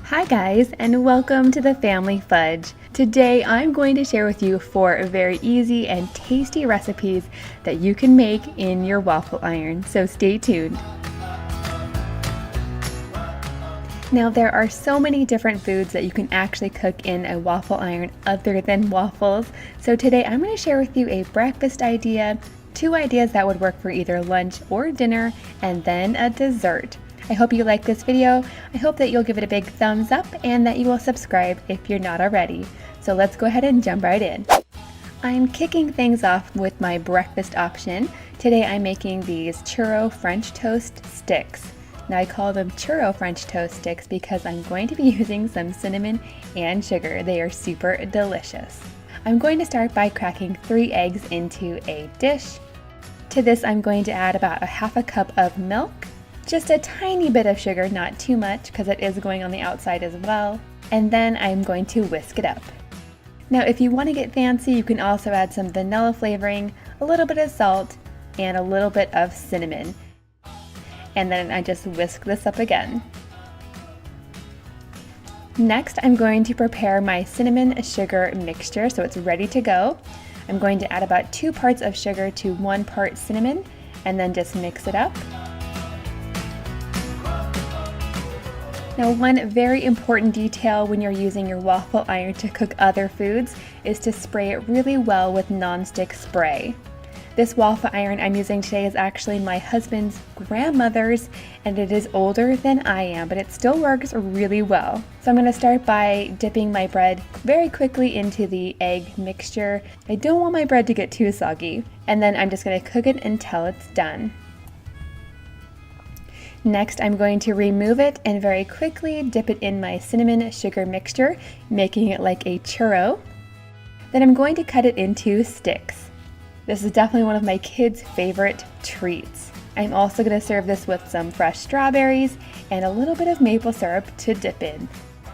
Hi guys, and welcome to the Family Fudge. Today I'm going to share with you 4 very easy and tasty recipes that you can make in your waffle iron, so stay tuned. Now there are so many different foods that you can actually cook in a waffle iron other than waffles, so today I'm going to share with you a breakfast idea, 2 ideas that would work for either lunch or dinner, and then a dessert. I hope you like this video. I hope that you'll give it a big thumbs up and that you will subscribe if you're not already. So let's go ahead and jump right in. I'm kicking things off with my breakfast option. Today I'm making these churro French toast sticks. Now I call them churro French toast sticks because I'm going to be using some cinnamon and sugar. They are super delicious. I'm going to start by cracking 3 eggs into a dish. To this I'm going to add about ½ a cup of milk. Just a tiny bit of sugar, not too much because it is going on the outside as well. And then I'm going to whisk it up. Now if you want to get fancy, you can also add some vanilla flavoring, a little bit of salt, and a little bit of cinnamon. And then I just whisk this up again. Next, I'm going to prepare my cinnamon sugar mixture so it's ready to go. I'm going to add about 2 parts of sugar to 1 part cinnamon and then just mix it up. Now one very important detail when you're using your waffle iron to cook other foods is to spray it really well with nonstick spray. This waffle iron I'm using today is actually my husband's grandmother's and it is older than I am, but it still works really well. So I'm going to start by dipping my bread very quickly into the egg mixture. I don't want my bread to get too soggy. And then I'm just going to cook it until it's done. Next, I'm going to remove it and very quickly dip it in my cinnamon sugar mixture, making it like a churro. Then I'm going to cut it into sticks. This is definitely one of my kids' favorite treats. I'm also going to serve this with some fresh strawberries and a little bit of maple syrup to dip in.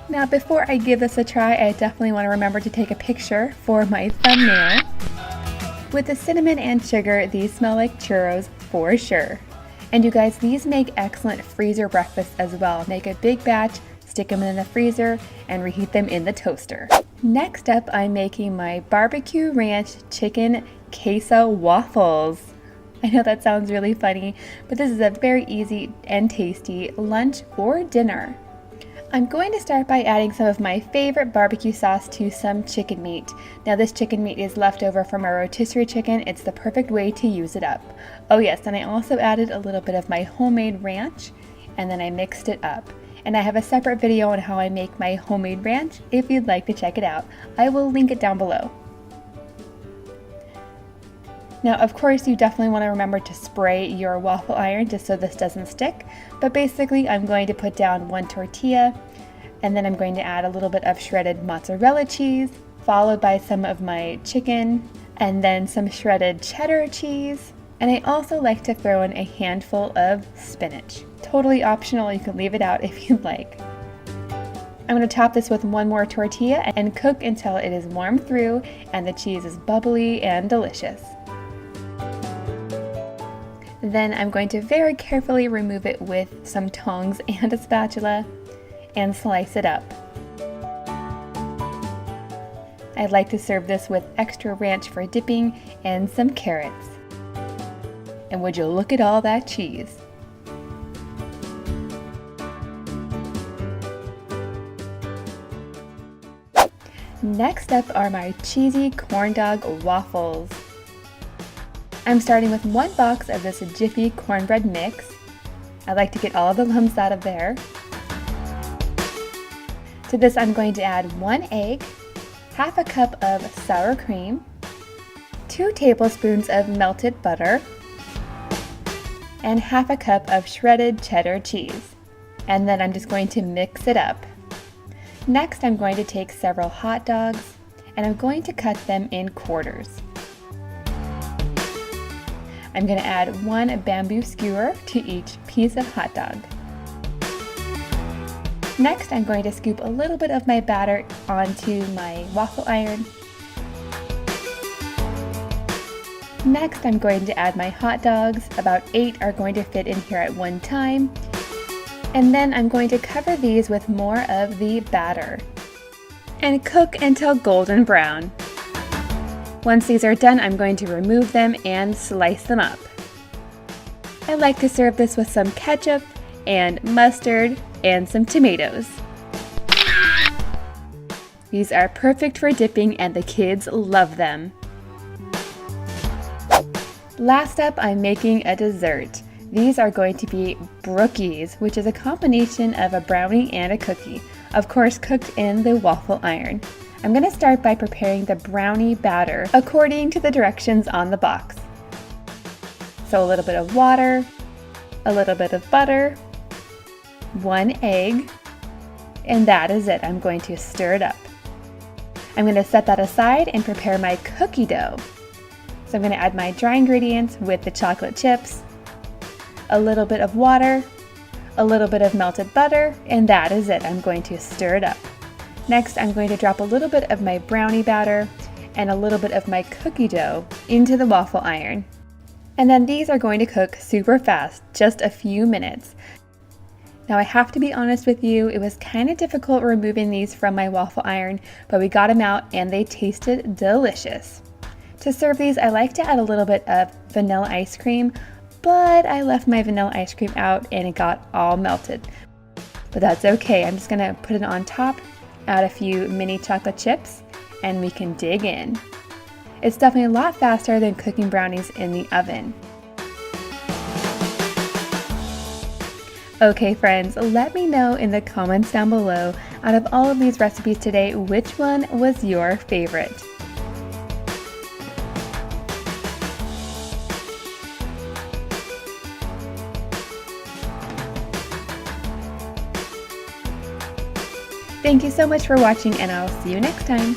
Now, before I give this a try, I definitely want to remember to take a picture for my thumbnail. With the cinnamon and sugar, these smell like churros for sure. And you guys, these make excellent freezer breakfasts as well. Make a big batch, stick them in the freezer, and reheat them in the toaster. Next up, I'm making my barbecue ranch chicken queso waffles. I know that sounds really funny, but this is a very easy and tasty lunch or dinner. I'm going to start by adding some of my favorite barbecue sauce to some chicken meat. Now this chicken meat is left over from our rotisserie chicken. It's the perfect way to use it up. Oh yes, and I also added a little bit of my homemade ranch and then I mixed it up. And I have a separate video on how I make my homemade ranch if you'd like to check it out. I will link it down below. Now, of course, you definitely want to remember to spray your waffle iron just so this doesn't stick. But basically, I'm going to put down 1 tortilla, and then I'm going to add a little bit of shredded mozzarella cheese, followed by some of my chicken, and then some shredded cheddar cheese. And I also like to throw in a handful of spinach. Totally optional, you can leave it out if you'd like. I'm going to top this with 1 more tortilla and cook until it is warm through and the cheese is bubbly and delicious. Then I'm going to very carefully remove it with some tongs and a spatula and slice it up. I'd like to serve this with extra ranch for dipping and some carrots. And would you look at all that cheese? Next up are my cheesy corn dog waffles. I'm starting with 1 box of this Jiffy cornbread mix. I like to get all the lumps out of there. To this I'm going to add 1 egg, ½ a cup of sour cream, 2 tablespoons of melted butter, and ½ a cup of shredded cheddar cheese. And then I'm just going to mix it up. Next I'm going to take several hot dogs and I'm going to cut them in quarters. I'm going to add 1 bamboo skewer to each piece of hot dog. Next, I'm going to scoop a little bit of my batter onto my waffle iron. Next, I'm going to add my hot dogs. About 8 are going to fit in here at one time. And then I'm going to cover these with more of the batter and cook until golden brown. Once these are done, I'm going to remove them and slice them up. I like to serve this with some ketchup and mustard and some tomatoes. These are perfect for dipping and the kids love them. Last up, I'm making a dessert. These are going to be brookies, which is a combination of a brownie and a cookie, of course cooked in the waffle iron. I'm going to start by preparing the brownie batter according to the directions on the box. So a little bit of water, a little bit of butter, 1 egg, and that is it. I'm going to stir it up. I'm going to set that aside and prepare my cookie dough. So I'm going to add my dry ingredients with the chocolate chips, a little bit of water, a little bit of melted butter, and that is it. I'm going to stir it up. Next, I'm going to drop a little bit of my brownie batter and a little bit of my cookie dough into the waffle iron. And then these are going to cook super fast, just a few minutes. Now I have to be honest with you, it was kind of difficult removing these from my waffle iron, but we got them out and they tasted delicious. To serve these, I like to add a little bit of vanilla ice cream, but I left my vanilla ice cream out and it got all melted. But that's okay, I'm just gonna put it on top, add a few mini chocolate chips, and we can dig in. It's definitely a lot faster than cooking brownies in the oven. Okay friends, let me know in the comments down below, out of all of these recipes today, which one was your favorite? Thank you so much for watching and I'll see you next time.